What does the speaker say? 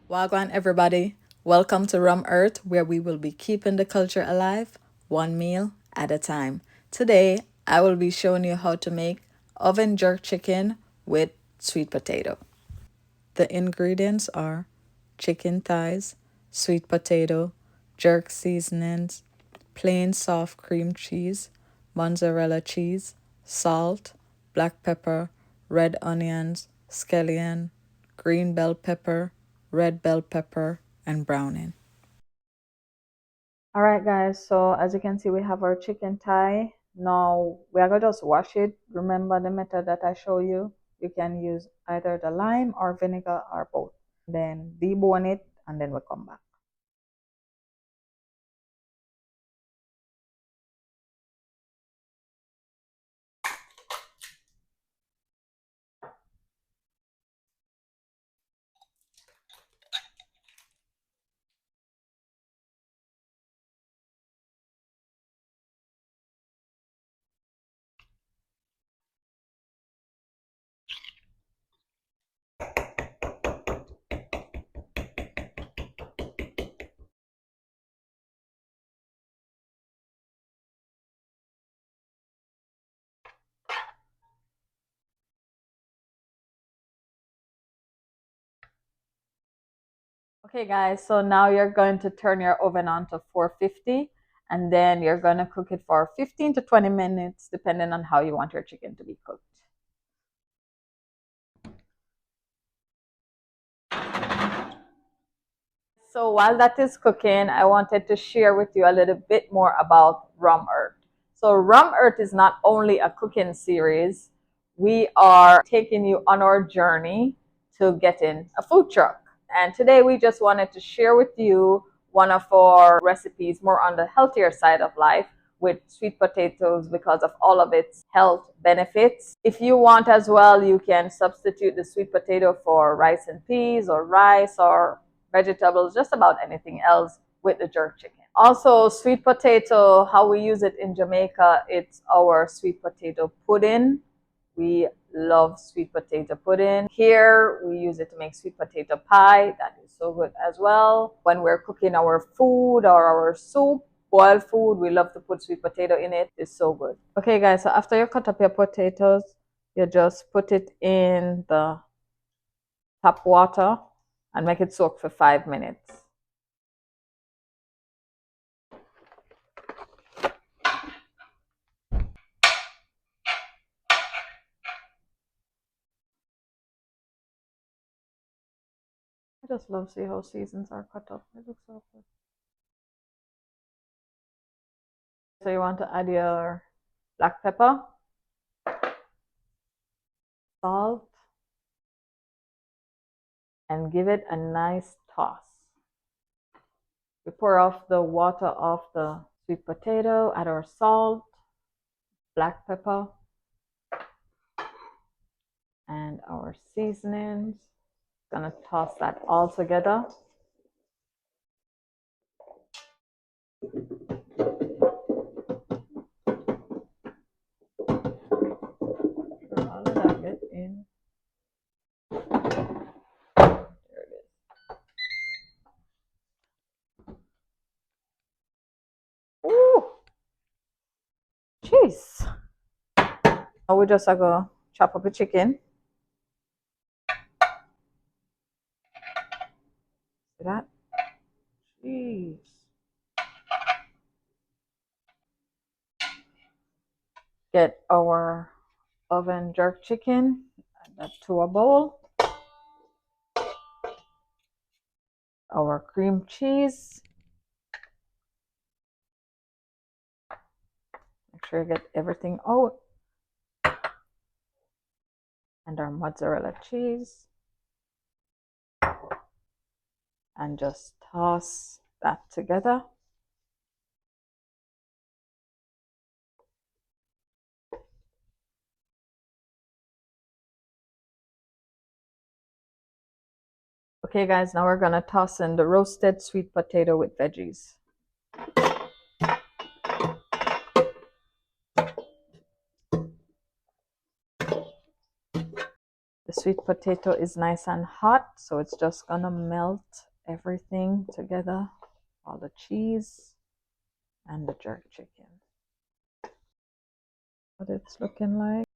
Wagwan, everybody. Welcome to Rum Earth, where we will be keeping the culture alive, one meal at a time. Today, I will be showing you how to make oven jerk chicken with sweet potato. The ingredients are chicken thighs, sweet potato, jerk seasonings, plain soft cream cheese, mozzarella cheese, salt, black pepper, red onions, scallion, green bell pepper, red bell pepper, and browning. All right, guys. So as you can see, we have our chicken thigh. Now we are gonna just wash it. Remember the method that I show you. You can use either the lime or vinegar or both. Then debone it, and then we'll come back. Okay, guys. So now you're going to turn your oven on to 450, and then you're gonna cook it for 15 to 20 minutes, depending on how you want your chicken to be cooked. So while that is cooking, I wanted to share with you a little bit more about Rum Earth. So Rum Earth is not only a cooking series, we are taking you on our journey to getting a food truck. And today we just wanted to share with you one of our recipes more on the healthier side of life with sweet potatoes because of all of its health benefits. If you want as well, you can substitute the sweet potato for rice and peas or rice or vegetables, just about anything else with the jerk chicken. Also, sweet potato, how we use it in Jamaica, it's our sweet potato pudding. We love sweet potato pudding. Here, we use it to make sweet potato pie. That is so good as well. When we're cooking our food or our soup, boiled food, we love to put sweet potato in it. It's so good. Okay, guys, so after you cut up your potatoes, you just put it in the tap water and make it soak for 5 minutes. I just love see how seasons are cut up. It looks so good. So you want to add your black pepper, salt, and give it a nice toss. We pour off the water off the sweet potato, add our salt, black pepper, and our seasonings. Gonna toss that all together. All of that get in. There it is. Ooh, jeez. Now we just gonna chop up the chicken. See that? Jeez. Get our oven jerk chicken, add that to a bowl. Our cream cheese. Make sure you get everything out. And our mozzarella cheese. And just toss that together. Okay, guys, now we're gonna toss in the roasted sweet potato with veggies. The sweet potato is nice and hot, so it's just gonna melt everything together, all the cheese and the jerk chicken. What it's looking like.